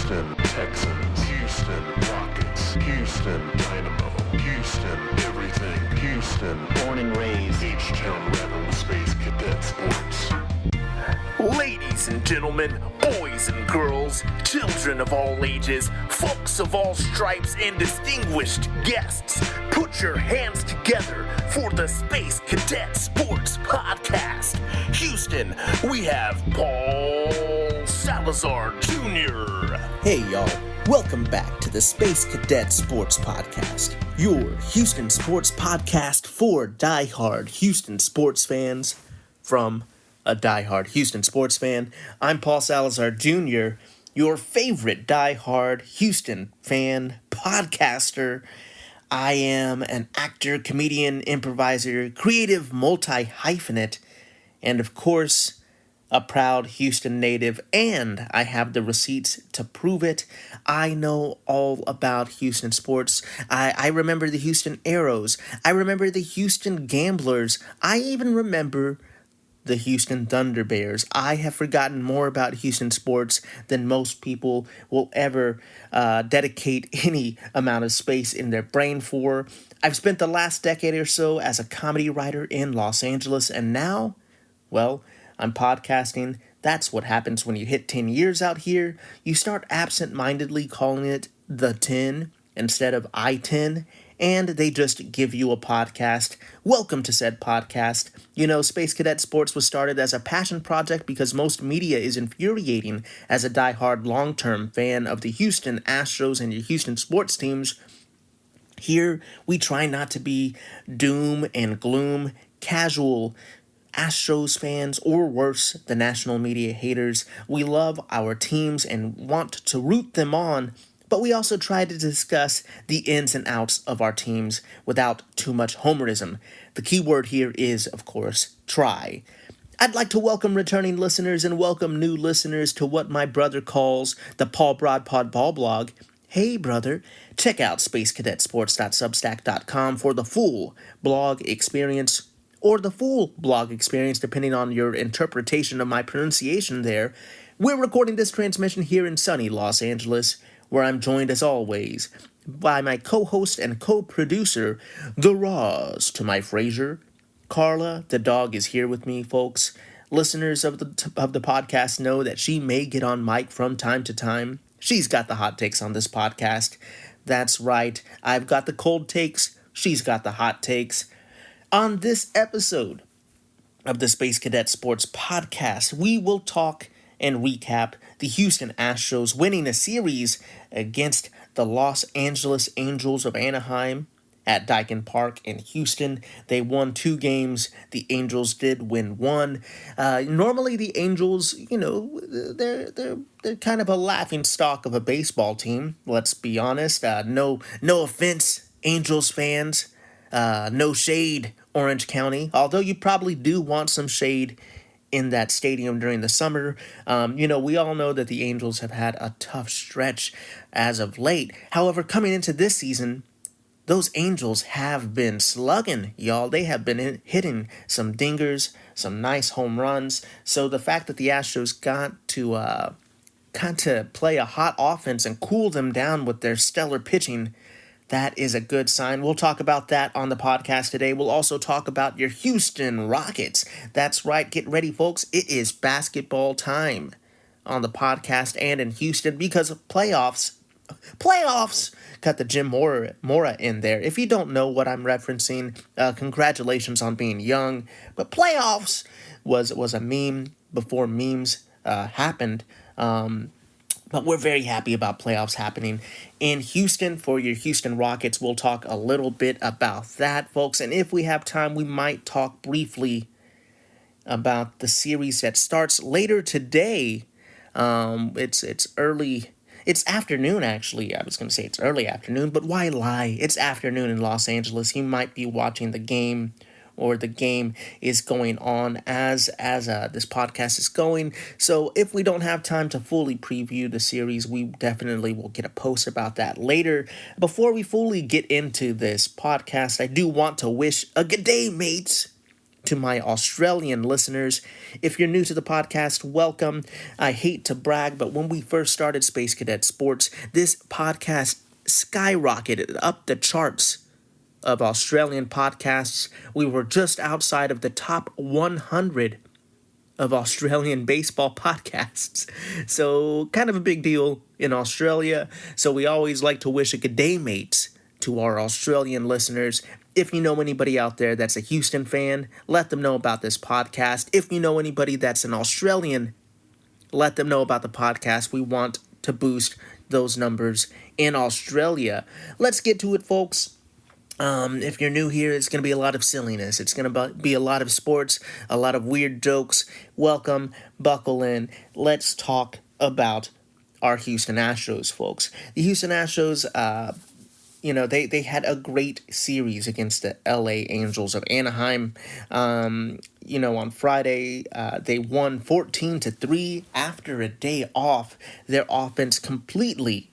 Houston Texans, Houston Rockets, Houston Dynamo, Houston everything, Houston born and raised, H-Town rebel, Space Cadet Sports. Ladies and gentlemen, boys and girls, children of all ages, folks of all stripes, and distinguished guests, put your hands together for the Space Cadet Sports Podcast. Houston, we have Paul Salazar Jr. Hey y'all, welcome back to the Space Cadet Sports Podcast, your Houston sports podcast for diehard Houston sports fans from a diehard Houston sports fan. I'm Paul Salazar Jr., your favorite diehard Houston fan podcaster. I am an actor, comedian, improviser, creative multi-hyphenate, and of course, a proud Houston native, and I have the receipts to prove it. I know all about Houston sports. I remember the Houston Aeros. I remember the Houston Gamblers. I even remember the Houston Thunder Bears. I have forgotten more about Houston sports than most people will ever dedicate any amount of space in their brain for. I've spent the last decade or so as a comedy writer in Los Angeles, and now, well, I'm podcasting. That's what happens when you hit 10 years out here. You start absent-mindedly calling it The 10 instead of I-10, and they just give you a podcast. Welcome to said podcast. You know, Space Cadet Sports was started as a passion project because most media is infuriating as a diehard long-term fan of the Houston Astros and your Houston sports teams. Here, we try not to be doom and gloom, casual Astros fans, or worse, the national media haters. We love our teams and want to root them on, but we also try to discuss the ins and outs of our teams without too much homerism. The key word here is, of course, try. I'd like to welcome returning listeners and welcome new listeners to what my brother calls the Paul Broadpod Ball Blog. Hey, brother, check out spacecadetsports.substack.com for the full blog experience, or the full blog experience, depending on your interpretation of my pronunciation there. We're recording this transmission here in sunny Los Angeles, where I'm joined, as always, by my co-host and co-producer, the Roz to my Frasier. Carla, the dog, is here with me, folks. Listeners of the podcast know that she may get on mic from time to time. She's got the hot takes on this podcast. That's right, I've got the cold takes, she's got the hot takes. On this episode of the Space Cadet Sports Podcast, we will talk and recap the Houston Astros winning a series against the Los Angeles Angels of Anaheim at Daikin Park in Houston. They won 2 games. The Angels did win 1. Normally the Angels, you know, they're kind of a laughing stock of a baseball team. Let's be honest. No offense, Angels fans. No shade, Orange County. Although you probably do want some shade in that stadium during the summer. You know, we all know that the Angels have had a tough stretch as of late. However, coming into this season, those Angels have been slugging, y'all. They have been hitting some dingers, some nice home runs. So the fact that the Astros got to kind of play a hot offense and cool them down with their stellar pitching, that is a good sign. We'll talk about that on the podcast today. We'll also talk about your Houston Rockets. That's right. Get ready, folks. It is basketball time on the podcast and in Houston because playoffs got the Jim Mora in there. If you don't know what I'm referencing, congratulations on being young. But playoffs was a meme before memes happened. But we're very happy about playoffs happening in Houston for your Houston Rockets. We'll talk a little bit about that, folks. And if we have time, we might talk briefly about the series that starts later today. It's early. It's afternoon, actually. I was going to say it's early afternoon, but why lie? It's afternoon in Los Angeles. You might be watching the game, or the game is going on as this podcast is going. So if we don't have time to fully preview the series, we definitely will get a post about that later. Before we fully get into this podcast, I do want to wish a good day, mates, to my Australian listeners. If you're new to the podcast, welcome. I hate to brag, but when we first started Space Cadet Sports, this podcast skyrocketed up the charts of Australian podcasts. We were just outside of the top 100 of Australian baseball podcasts. So, kind of a big deal in Australia. So, we always like to wish a good day, mates, to our Australian listeners. If you know anybody out there that's a Houston fan, let them know about this podcast. If you know anybody that's an Australian, let them know about the podcast. We want to boost those numbers in Australia. Let's get to it, folks. If you're new here, it's going to be a lot of silliness. It's going to be a lot of sports, a lot of weird jokes. Welcome, buckle in. Let's talk about our Houston Astros, folks. The Houston Astros, they had a great series against the LA Angels of Anaheim. On Friday, they won 14-3 after a day off. Their offense completely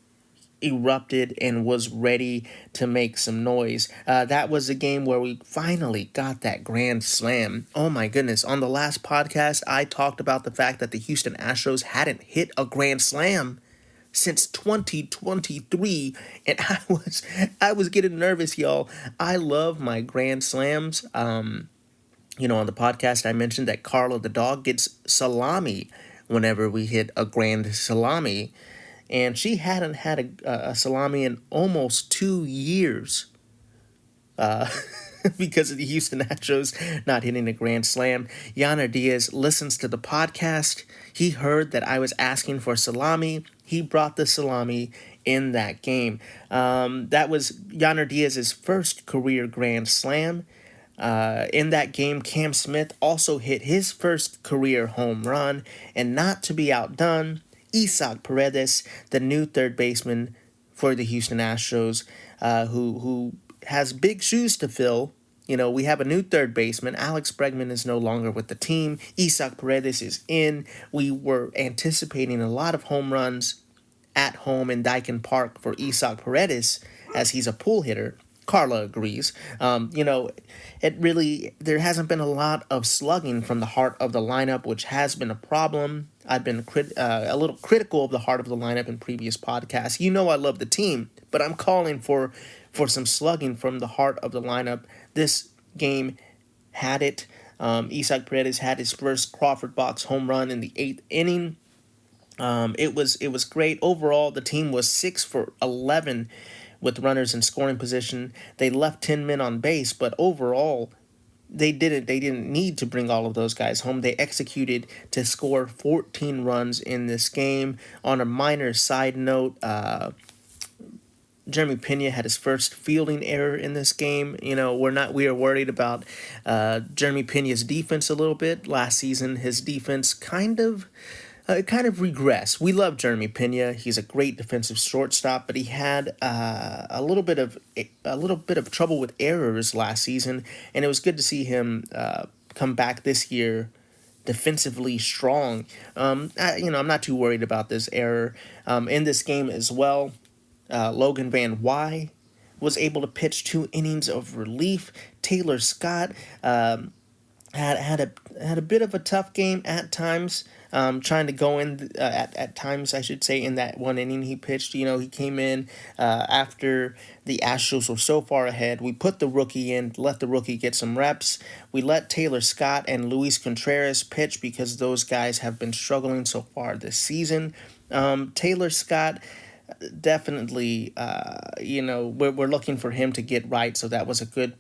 erupted and was ready to make some noise. That was a game where we finally got that grand slam. Oh my goodness. On the last podcast, I talked about the fact that the Houston Astros hadn't hit a grand slam since 2023, and I was getting nervous, y'all. I love my grand slams. On the podcast, I mentioned that Carla the dog gets salami whenever we hit a grand salami. And she hadn't had a salami in almost 2 years because of the Houston Astros not hitting a grand slam. Yainer Diaz listens to the podcast. He heard that I was asking for salami. He brought the salami in that game. That was Yainer Diaz's first career grand slam. In that game, Cam Smith also hit his first career home run. And not to be outdone, Isaac Paredes, the new third baseman for the Houston Astros, who has big shoes to fill. We have a new third baseman. Alex Bregman is no longer with the team. Isaac Paredes is in. We were anticipating a lot of home runs at home in Daikin Park for Isaac Paredes, as he's a pull hitter. Carla agrees. There hasn't been a lot of slugging from the heart of the lineup, which has been a problem. I've been a little critical of the heart of the lineup in previous podcasts. I love the team, but I'm calling for some slugging from the heart of the lineup. This game had it. Isaac Paredes had his first Crawford box home run in the 8th inning. It was great. Overall, the team was 6 for 11 with runners in scoring position. They left 10 men on base, but overall, they didn't need to bring all of those guys home. They executed to score 14 runs in this game. On a minor side note, Jeremy Pena had his first fielding error in this game. We are worried about Jeremy Pena's defense a little bit. Last season, his defense kind of regressed. We love Jeremy Pena. He's a great defensive shortstop, but he had a little bit of trouble with errors last season, and it was good to see him come back this year defensively strong. I'm not too worried about this error. In this game as well, Logan Van Wy was able to pitch 2 innings of relief. Taylor Scott had a bit of a tough game at times. Trying to go in at times, I should say, in that 1 inning he pitched. He came in after the Astros were so far ahead. We put the rookie in, let the rookie get some reps. We let Taylor Scott and Luis Contreras pitch because those guys have been struggling so far this season. Taylor Scott, definitely, we're looking for him to get right, so that was a good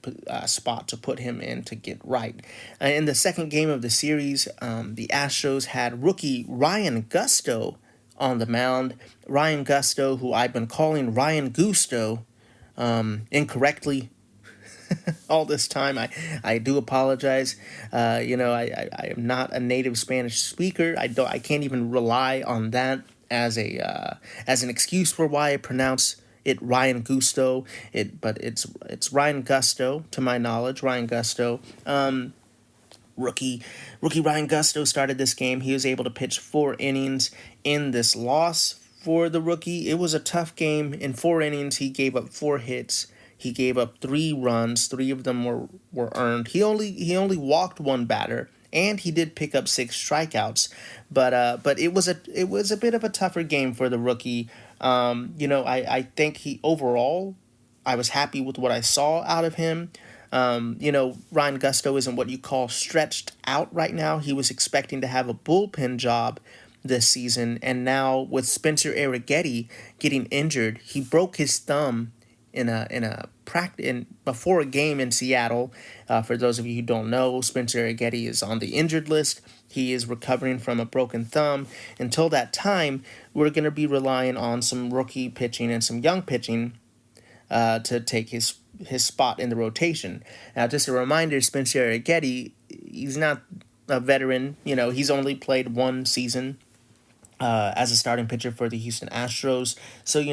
spot to put him in to get right. In the second game of the series, the Astros had rookie Ryan Gusto on the mound. Ryan Gusto, who I've been calling Ryan Gusto incorrectly all this time. I do apologize. I am not a native Spanish speaker. I can't even rely on that as an excuse for why I pronounce it Ryan Gusto. But it's Ryan Gusto, to my knowledge. Ryan Gusto. Rookie Ryan Gusto started this game. He was able to pitch 4 innings in this loss for the rookie. It was a tough game. In 4 innings, he gave up 4 hits. He gave up 3 runs. 3 of them were earned. He only walked one batter, and he did pick up 6 strikeouts. But it was a bit of a tougher game for the rookie. I think he overall, I was happy with what I saw out of him. Ryan Gusto isn't what you call stretched out right now. He was expecting to have a bullpen job this season, and now with Spencer Arrighetti getting injured, he broke his thumb in a practice before a game in Seattle. For those of you who don't know, Spencer Arrighetti is on the injured list. He is recovering from a broken thumb. Until that time, we're going to be relying on some rookie pitching and some young pitching to take his spot in the rotation. Now, just a reminder, Spencer Arrighetti, he's not a veteran. He's only played 1 season as a starting pitcher for the Houston Astros. So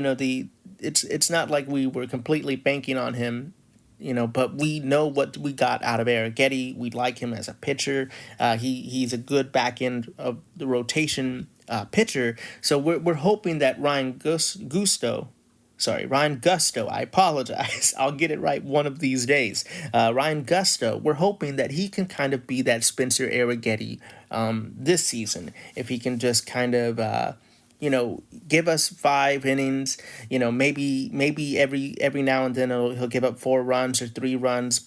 it's not like we were completely banking on him. But we know what we got out of Arrighetti. We like him as a pitcher. He's a good back end of the rotation pitcher. So we're hoping that Ryan Gusto, I apologize. I'll get it right one of these days. Ryan Gusto, we're hoping that he can kind of be that Spencer Arrighetti this season. If he can just kind of, give us 5 innings, maybe every now and then he'll give up 4 runs or 3 runs,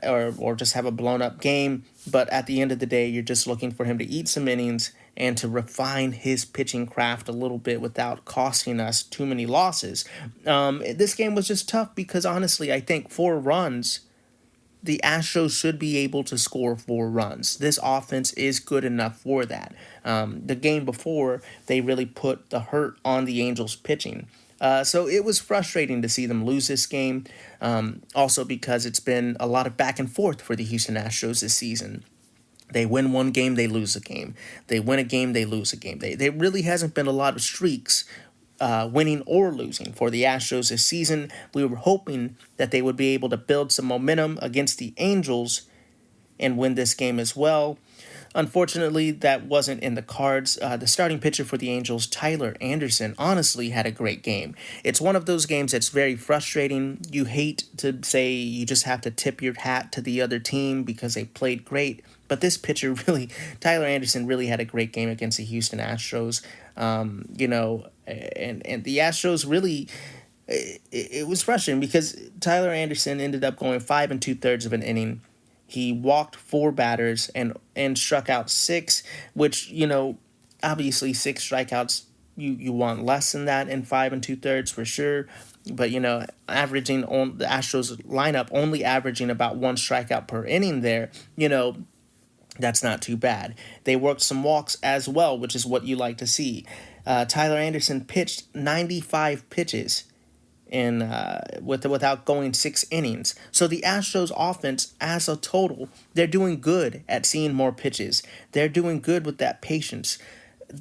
or just have a blown up game. But at the end of the day, you're just looking for him to eat some innings and to refine his pitching craft a little bit without costing us too many losses. This game was just tough because, honestly, I think 4 runs, the Astros should be able to score 4 runs. This offense is good enough for that. The game before, they really put the hurt on the Angels pitching. So it was frustrating to see them lose this game, also because it's been a lot of back and forth for the Houston Astros this season. They win one game, they lose a game. They win a game, they lose a game. There really hasn't been a lot of streaks, winning or losing for the Astros this season. We were hoping that they would be able to build some momentum against the Angels and win this game as well. Unfortunately, that wasn't in the cards. The starting pitcher for the Angels, Tyler Anderson, honestly had a great game. It's one of those games that's very frustrating. You hate to say you just have to tip your hat to the other team because they played great. But this pitcher Tyler Anderson really had a great game against the Houston Astros. And the Astros really, it was frustrating because Tyler Anderson ended up going 5 2/3 of an inning. He walked 4 batters and struck out 6, which, obviously 6 strikeouts, you want less than that in 5 2/3 for sure. But, averaging on the Astros lineup, only averaging about 1 strikeout per inning there, that's not too bad. They worked some walks as well, which is what you like to see. Tyler Anderson pitched 95 pitches without going 6 innings. So the Astros offense as a total, they're doing good at seeing more pitches. They're doing good with that patience.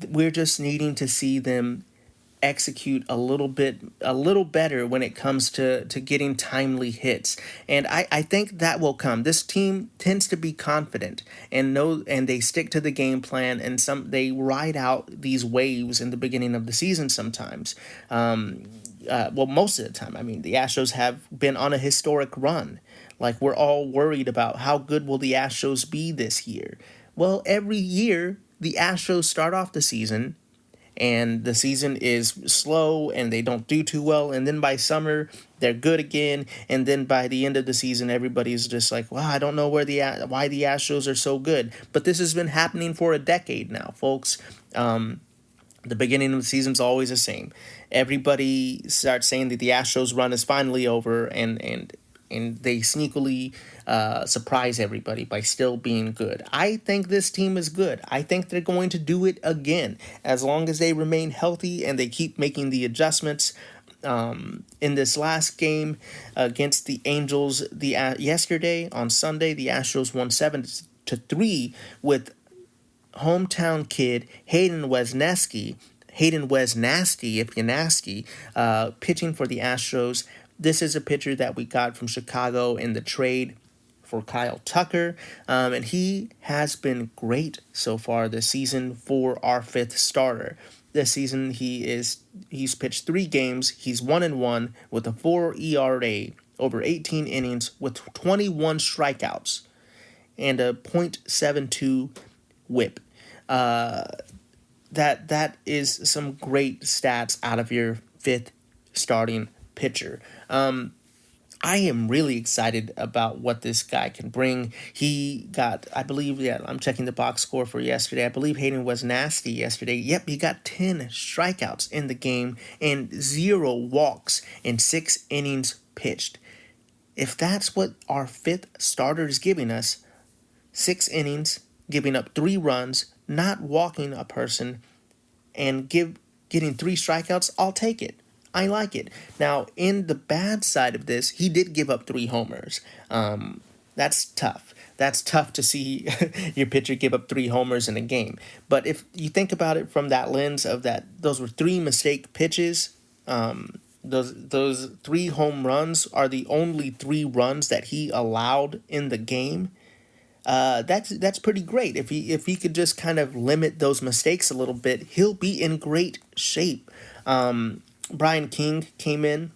We're just needing to see them execute a little better when it comes to getting timely hits. And I think that will come. This team tends to be confident and they stick to the game plan, and they ride out these waves in the beginning of the season sometimes. Most of the time. I mean, the Astros have been on a historic run. Like, we're all worried about how good will the Astros be this year. Well, every year, the Astros start off the season, and the season is slow, and they don't do too well, and then by summer, they're good again, and then by the end of the season, everybody's just like, well, I don't know why the Astros are so good. But this has been happening for a decade now, folks. The beginning of the season's always the same. Everybody starts saying that the Astros run is finally over, and they sneakily surprise everybody by still being good. I think this team is good. I think they're going to do it again as long as they remain healthy and they keep making the adjustments. In this last game against the Angels, yesterday on Sunday, the Astros won 7-3 with hometown kid Hayden Wesneski, if you're nasty, pitching for the Astros. This is a pitcher that we got from Chicago in the trade for Kyle Tucker, and he has been great so far this season for our 5th starter. This season he's pitched 3 games. He's 1-1 with a 4 ERA. over 18 innings with 21 strikeouts and a .72 WHIP. That is some great stats out of your fifth starting pitcher. I am really excited about what this guy can bring. He got, I believe, I'm checking the box score for yesterday. I believe Hayden was nasty yesterday. Yep, he got 10 strikeouts in the game and 0 walks in 6 innings pitched. If that's what our fifth starter is giving us, 6 innings, giving up 3 runs, not walking a person, and getting 3 strikeouts, I'll take it. I like it. Now, in the bad side of this, he did give up 3 homers. That's tough. That's tough to see your pitcher give up 3 homers in a game. But if you think about it from that lens of that, those were 3 mistake pitches. Those 3 home runs are the only 3 runs that he allowed in the game. That's pretty great. If he could just kind of limit those mistakes a little bit, he'll be in great shape. Brian King came in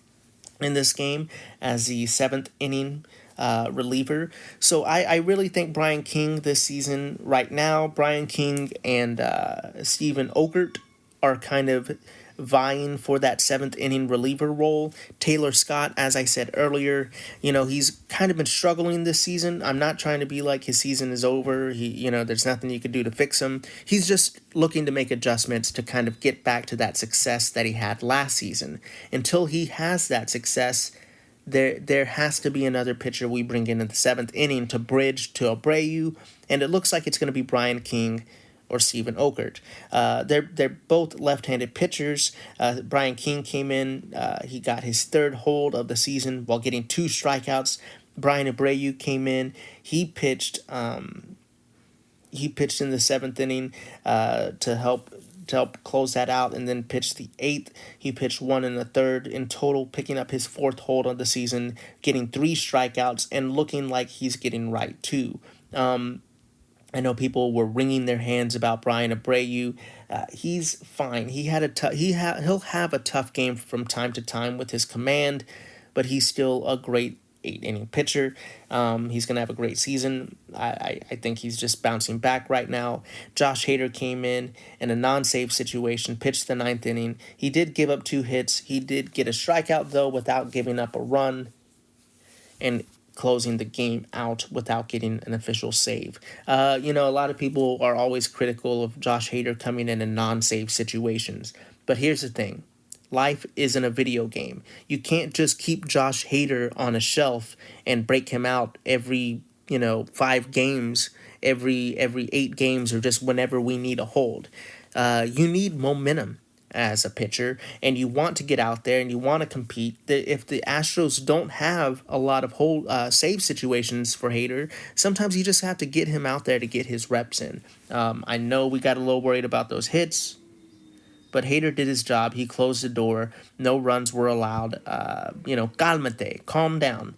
this game as the 7th inning reliever. So I really think Brian King this season right now, Brian King and Steven Okert are kind of vying for that 7th inning reliever role. Taylor Scott, as I said earlier, he's kind of been struggling this season. I'm not trying to be like his season is over. There's nothing you could do to fix him. He's just looking to make adjustments to kind of get back to that success that he had last season. Until he has that success, there has to be another pitcher we bring in the 7th inning to bridge to Abreu, and it looks like it's going to be Brian King or Steven Okert. They're both left-handed pitchers. Brian King came in. He got his 3rd hold of the season while getting 2 strikeouts. Brian Abreu came in. He pitched in the 7th inning to help close that out, and then pitched the 8th. He pitched 1 in the 3rd in total, picking up his 4th hold of the season, getting 3 strikeouts, and looking like he's getting right too. I know people were wringing their hands about Brian Abreu. He's fine. He'll have a tough game from time to time with his command, but he's still a great 8-inning pitcher. He's going to have a great season. I think he's just bouncing back right now. Josh Hader came in a non-save situation, pitched the 9th inning. He did give up 2 hits. He did get a strikeout, though, without giving up a run, and closing the game out without getting an official save. A lot of people are always critical of Josh Hader coming in non-save situations. But here's the thing. Life isn't a video game. You can't just keep Josh Hader on a shelf and break him out every, 5 games, every 8 games, or just whenever we need a hold. You need momentum as a pitcher, and you want to get out there and you want to compete. If the Astros don't have a lot of save situations for Hader, sometimes you just have to get him out there to get his reps in. I know we got a little worried about those hits, but Hader did his job. He closed the door. No runs were allowed. Calmate, calm down.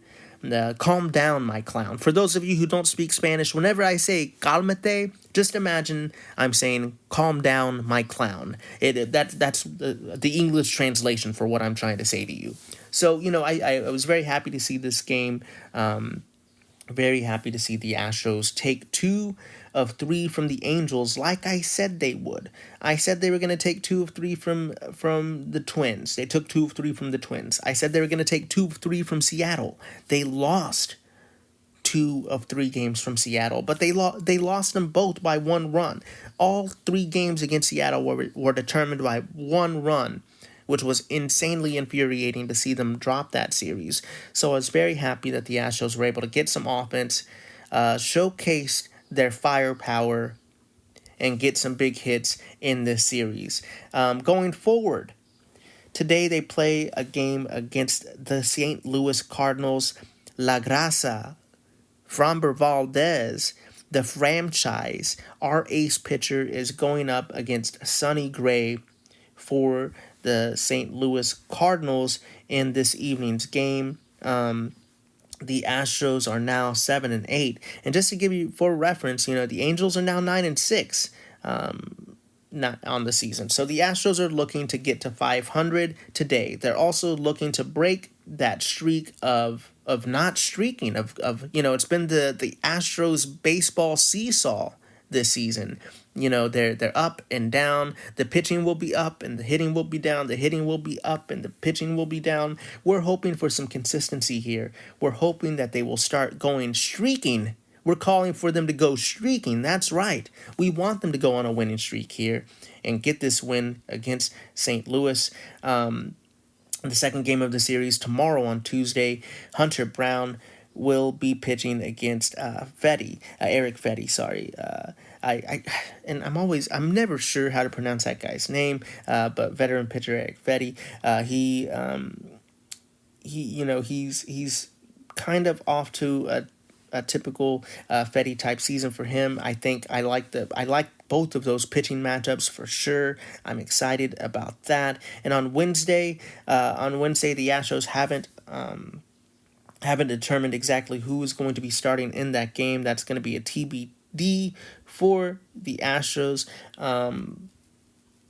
Calm down, my clown. For those of you who don't speak Spanish, whenever I say calmate, just imagine I'm saying calm down, my clown. That's the English translation for what I'm trying to say to you. So, I was very happy to see this game. Very happy to see the Astros take 2 of 3 from the Angels, like I said they would. I said they were going to take 2 of 3 from the Twins. They took 2 of 3 from the Twins. I said they were going to take 2 of 3 from Seattle. They lost 2 of 3 games from Seattle, but they lost them both by 1 run. All 3 games against Seattle were determined by 1 run, which was insanely infuriating to see them drop that series. So I was very happy that the Astros were able to get some offense, showcase their firepower, and get some big hits in this series. Going forward, today they play a game against the St. Louis Cardinals. La Grasa, Framber Valdez, the franchise, our ace pitcher, is going up against Sonny Gray for the St. Louis Cardinals in this evening's game. The Astros are now 7-8, and just to give you for reference, the Angels are now 9-6, not on the season. So the Astros are looking to get to 500 today. They're also looking to break that streak of not streaking of it's been the Astros baseball seesaw this season. They're up and down. The pitching will be up and the hitting will be down. The hitting will be up and the pitching will be down. We're hoping for some consistency here. We're hoping that they will start going streaking. We're calling for them to go streaking. That's right. We want them to go on a winning streak here and get this win against St. Louis. The second game of the series tomorrow on Tuesday, Hunter Brown will be pitching against Eric Fetty. Sorry, I'm never sure how to pronounce that guy's name. But veteran pitcher Eric Fetty, he's kind of off to a typical Fetty type season for him. I think I like both of those pitching matchups for sure. I'm excited about that. And on Wednesday, the Astros haven't determined exactly who is going to be starting in that game. That's going to be a TBD for the Astros.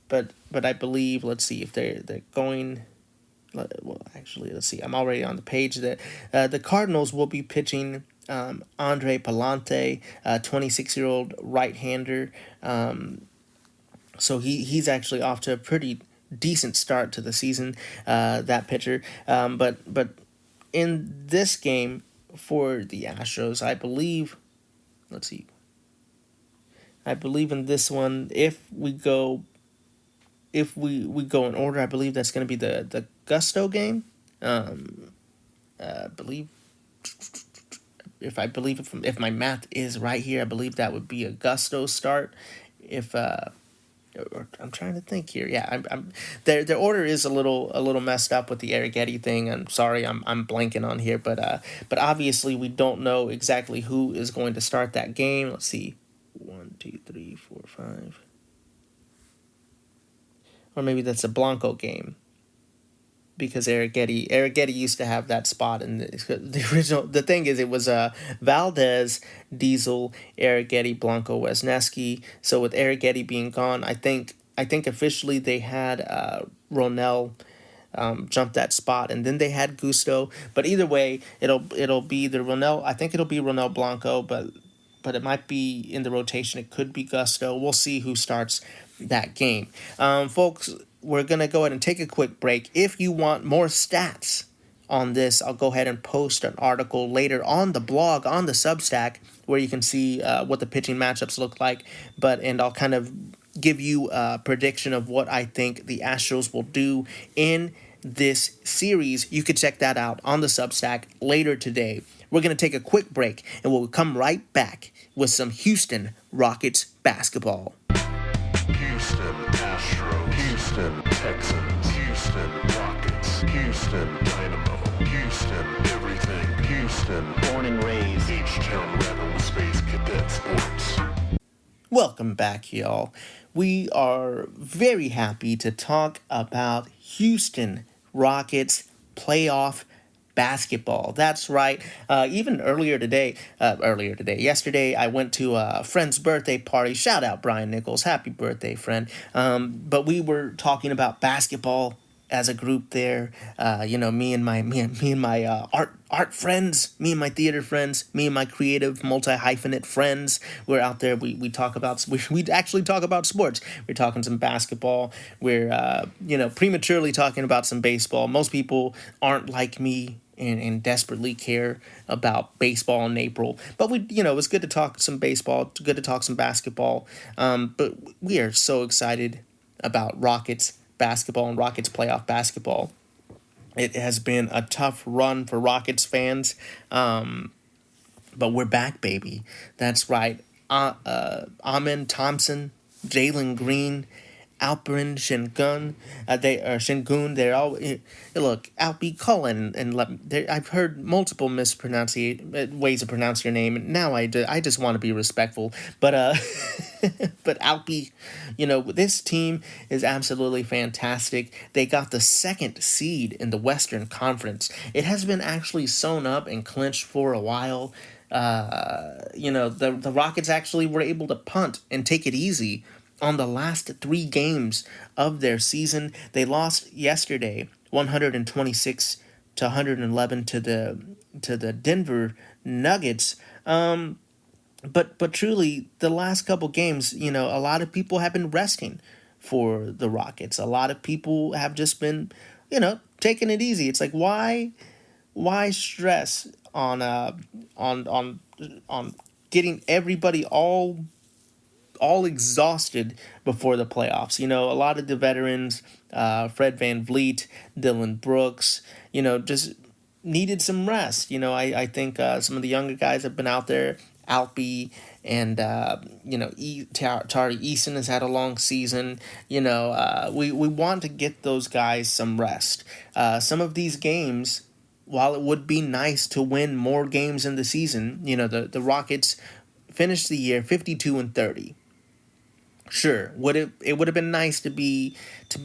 But I believe, let's see if they're going. Well, actually, let's see. I'm already on the page that the Cardinals will be pitching Andre Palante, 26-year-old right-hander. So he's actually off to a pretty decent start to the season, that pitcher. But in this game for the Astros, I believe in this one, if we go in order, I believe that's going to be the Gusto game. Believe if my math is right here, I believe that would be a Gusto start. Or I'm trying to think here. Yeah, their order is a little messed up with the Arrighetti thing. I'm sorry, I'm blanking on here, but obviously we don't know exactly who is going to start that game. Let's see, 1, 2, 3, 4, 5, or maybe that's a Blanco game, because Arrighetti used to have that spot in the original. The thing is, it was Valdez, Diesel, Arrighetti, Blanco, Wesneski. So with Arrighetti being gone, I think officially they had Ronell jump that spot, and then they had Gusto. But either way, it'll be the Ronell. I think it'll be Ronell Blanco, but it might be in the rotation. It could be Gusto. We'll see who starts that game, folks. We're going to go ahead and take a quick break. If you want more stats on this, I'll go ahead and post an article later on the blog, on the Substack, where you can see what the pitching matchups look like. And I'll kind of give you a prediction of what I think the Astros will do in this series. You can check that out on the Substack later today. We're going to take a quick break, and we'll come right back with some Houston Rockets basketball. Houston Astros, Houston Texans, Houston Rockets, Houston Dynamo, Houston everything, Houston born and raised, H-Town Rebel Space Cadet Sports. Welcome back, y'all. We are very happy to talk about Houston Rockets playoff basketball. That's right. Even yesterday, I went to a friend's birthday party. Shout out Brian Nichols. Happy birthday, friend. But we were talking about basketball as a group there. Me and my art friends, me and my theater friends, me and my creative multi-hyphenate friends. We're out there. We talk about, we actually talk about sports. We're talking some basketball. We're prematurely talking about some baseball. Most people aren't like me and desperately care about baseball in April. But it was good to talk some baseball. It's good to talk some basketball. But we are so excited about Rockets basketball and Rockets playoff basketball. It has been a tough run for Rockets fans, but we're back, baby. That's right. Amen Thompson, Jalen Green, Alperen Şengün, they're all look. Alpi Cullen and I've heard multiple ways to pronounce your name, and now I just want to be respectful. But but Alpi, this team is absolutely fantastic. They got the second seed in the Western Conference. It has been actually sewn up and clinched for a while. The Rockets actually were able to punt and take it easy on the last 3 games of their season. They lost yesterday 126-104 to 111 to the Denver Nuggets. But truly, the last couple games, a lot of people have been resting for the Rockets. A lot of people have just been, taking it easy. It's like, why stress on getting everybody all exhausted before the playoffs? A lot of the veterans, Fred VanVleet, Dylan Brooks, just needed some rest. I think some of the younger guys have been out there. Alpi and Tari Eason has had a long season. We want to get those guys some rest. Some of these games, while it would be nice to win more games in the season, the Rockets finished the year 52-30. Sure, it would have been nice to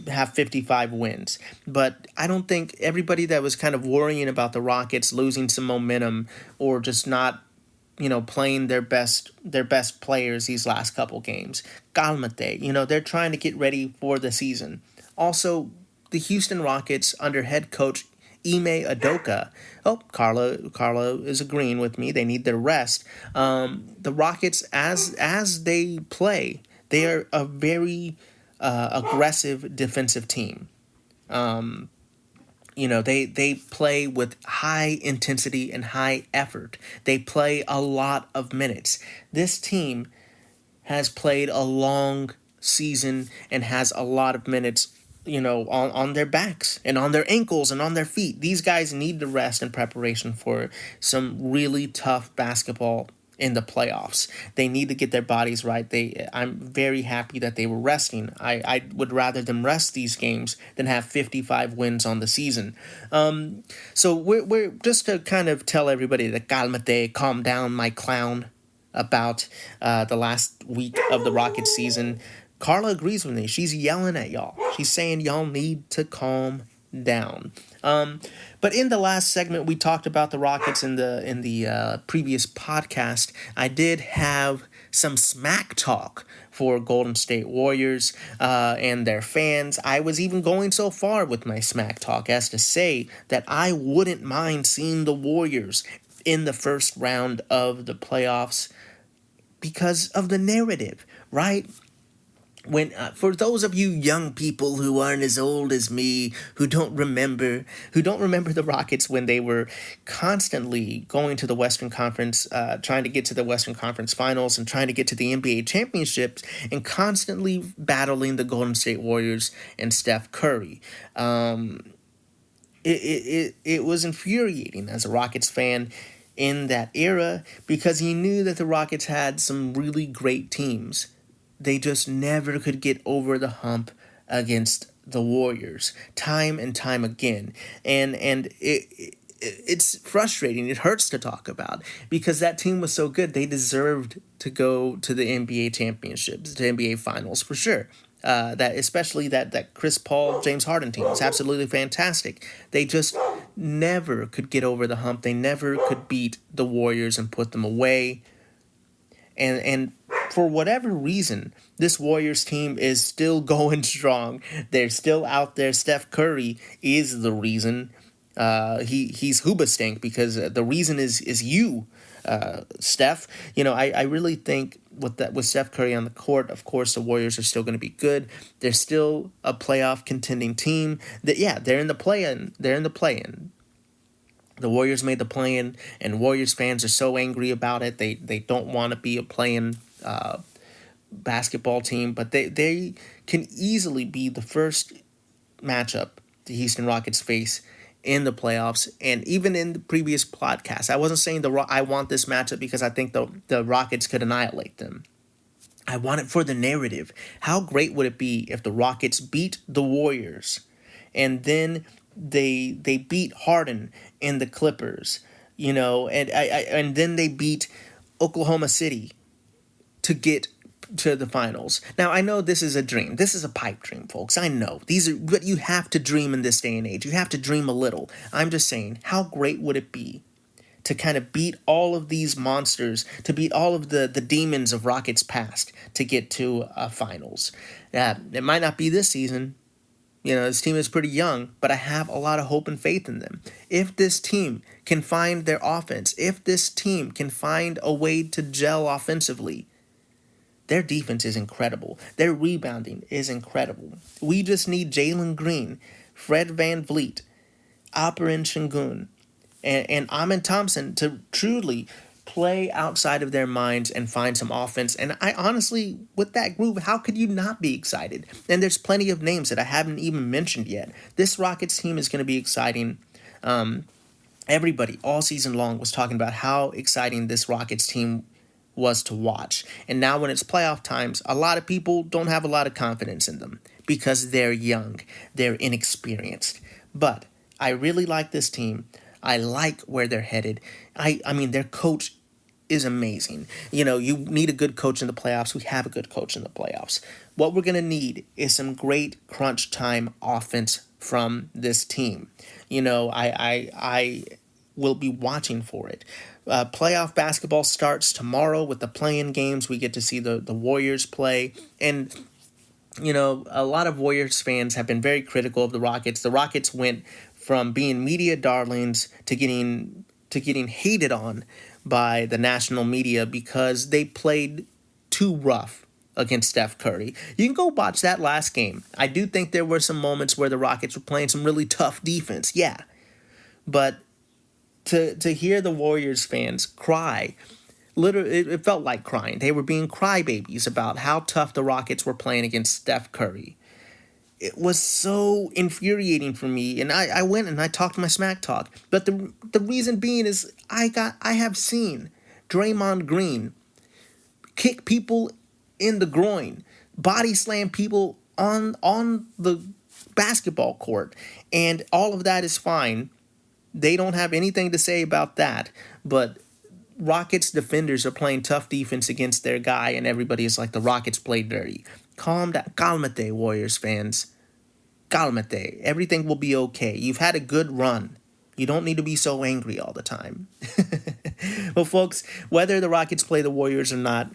have 55 wins, but I don't think everybody that was kind of worrying about the Rockets losing some momentum or just not playing their best players these last couple games. Calmate, they're trying to get ready for the season. Also, the Houston Rockets under head coach Ime Udoka. Oh, Carla is agreeing with me. They need their rest. The Rockets, as they play, they are a very aggressive defensive team. They play with high intensity and high effort. They play a lot of minutes. This team has played a long season and has a lot of minutes, on their backs and on their ankles and on their feet. These guys need to rest in preparation for some really tough basketball in the playoffs. They need to get their bodies right. I'm very happy that they were resting. I would rather them rest these games than have 55 wins on the season. So we're just to kind of tell everybody that calm down, my clown, about the last week of the Rockets season. Carla agrees with me. She's yelling at y'all. She's saying y'all need to calm down. But in the last segment, we talked about the Rockets in the previous podcast. I did have some smack talk for Golden State Warriors and their fans. I was even going so far with my smack talk as to say that I wouldn't mind seeing the Warriors in the first round of the playoffs because of the narrative, right? When for those of you young people who aren't as old as me, who don't remember the Rockets when they were constantly going to the Western Conference, trying to get to the Western Conference Finals and trying to get to the NBA championships, and constantly battling the Golden State Warriors and Steph Curry. It was infuriating as a Rockets fan in that era because you knew that the Rockets had some really great teams. They just never could get over the hump against the Warriors time and time again. And it's frustrating. It hurts to talk about because that team was so good. They deserved to go to the NBA championships, the NBA finals for sure. Especially that Chris Paul, James Harden team was absolutely fantastic. They just never could get over the hump. They never could beat the Warriors and put them away. And for whatever reason, this Warriors team is still going strong. They're still out there. Steph Curry is the reason. He's Hoobastank because the reason is you, Steph. I really think with Steph Curry on the court, of course, the Warriors are still going to be good. They're still a playoff contending team. They're in the play-in. The Warriors made the play-in, and Warriors fans are so angry about it. They don't want to be a play-in basketball team, but they can easily be the first matchup the Houston Rockets face in the playoffs. And even in the previous podcast, I wasn't saying I want this matchup because I think the Rockets could annihilate them. I want it for the narrative. How great would it be if the Rockets beat the Warriors and then they beat Harden and the Clippers, and then they beat Oklahoma City to get to the finals. Now, I know this is a dream. This is a pipe dream, folks. I know. But you have to dream in this day and age. You have to dream a little. I'm just saying, how great would it be to kind of beat all of these monsters, to beat all of the demons of Rockets past to get to finals? It might not be this season. This team is pretty young, but I have a lot of hope and faith in them. If this team can find their offense, if this team can find a way to gel offensively, their defense is incredible. Their rebounding is incredible. We just need Jalen Green, Fred VanVleet, Alperen Sengun, and Amen Thompson to truly play outside of their minds and find some offense. And I honestly, with that group, how could you not be excited? And there's plenty of names that I haven't even mentioned yet. This Rockets team is going to be exciting. Everybody all season long was talking about how exciting this Rockets team was to watch. And now when it's playoff times, a lot of people don't have a lot of confidence in them because they're young, they're inexperienced. But I really like this team. I like where they're headed. I mean, their coach is amazing. You need a good coach in the playoffs. We have a good coach in the playoffs. What we're going to need is some great crunch time offense from this team. I will be watching for it. Playoff basketball starts tomorrow with the play-in games. We get to see the Warriors play. And, a lot of Warriors fans have been very critical of the Rockets. The Rockets went from being media darlings to getting hated on by the national media because they played too rough against Steph Curry. You can go watch that last game. I do think there were some moments where the Rockets were playing some really tough defense, yeah. But to hear the Warriors fans cry, literally, it felt like crying. They were being crybabies about how tough the Rockets were playing against Steph Curry. It was so infuriating for me, and I went and I talked my smack talk. But the reason being is I have seen Draymond Green kick people in the groin, body slam people on the basketball court, and all of that is fine. They don't have anything to say about that, but Rockets defenders are playing tough defense against their guy, and everybody is like, the Rockets play dirty. Calm down. Calmate, Warriors fans. Calmate. Everything will be okay. You've had a good run. You don't need to be so angry all the time. Well, folks, whether the Rockets play the Warriors or not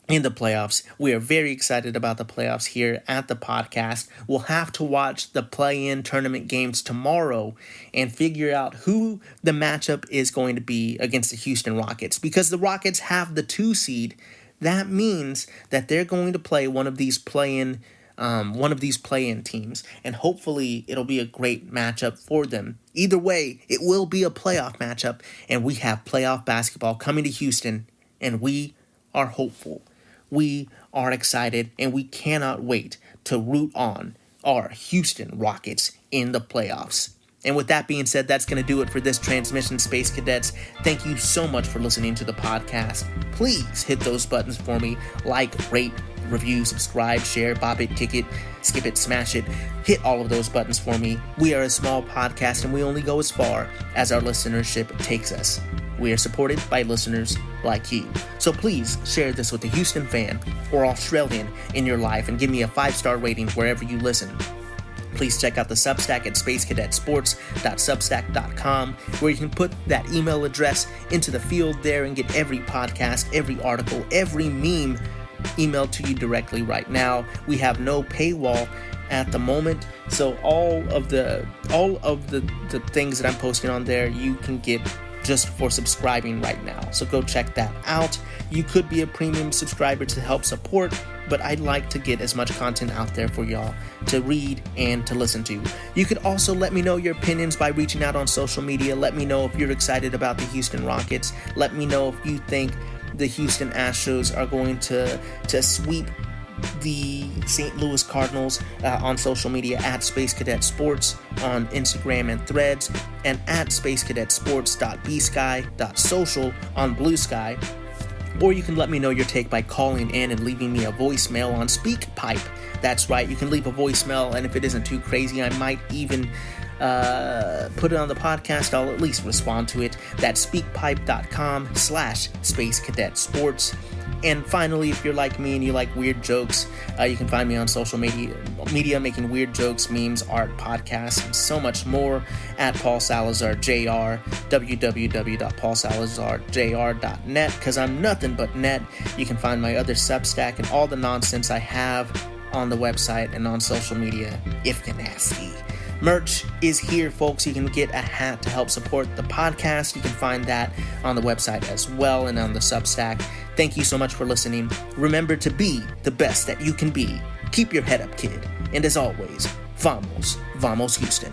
in the playoffs, we are very excited about the playoffs here at the podcast. We'll have to watch the play-in tournament games tomorrow and figure out who the matchup is going to be against the Houston Rockets. Because the Rockets have the 2 seed, that means that they're going to play one of these play-in teams, and hopefully it'll be a great matchup for them. Either way, it will be a playoff matchup, and we have playoff basketball coming to Houston, and we are hopeful. We are excited, and we cannot wait to root on our Houston Rockets in the playoffs. And with that being said, that's going to do it for this transmission, Space Cadets. Thank you so much for listening to the podcast. Please hit those buttons for me. Like, rate, review, subscribe, share, bop it, kick it, skip it, smash it. Hit all of those buttons for me. We are a small podcast, and we only go as far as our listenership takes us. We are supported by listeners like you. So please share this with a Houston fan or Australian in your life and give me a 5-star rating wherever you listen. Please check out the Substack at spacecadetsports.substack.com, where you can put that email address into the field there and get every podcast, every article, every meme emailed to you directly right now. We have no paywall at the moment, so all of the things that I'm posting on there you can get just for subscribing right now. So go check that out. You could be a premium subscriber to help support, but I'd like to get as much content out there for y'all to read and to listen to. You could also let me know your opinions by reaching out on social media. Let me know if you're excited about the Houston Rockets. Let me know if you think the Houston Astros are going to sweep the St. Louis Cardinals on social media at Space Cadet Sports on Instagram and Threads, and at spacecadetsports.bsky.social on Blue Sky. Or you can let me know your take by calling in and leaving me a voicemail on SpeakPipe. That's right, you can leave a voicemail, and if it isn't too crazy, I might even put it on the podcast. I'll at least respond to it. That's speakpipe.com/spacecadetsports. And finally, if you're like me and you like weird jokes, you can find me on social media making weird jokes, memes, art, podcasts, and so much more at Paul Salazar Jr. www.paulsalazarjr.net, because I'm nothing but net. You can find my other Substack and all the nonsense I have on the website and on social media if you're nasty. Merch is here, folks. You can get a hat to help support the podcast. You can find that on the website as well and on the Substack. Thank you so much for listening. Remember to be the best that you can be. Keep your head up, kid. And as always, vamos Houston.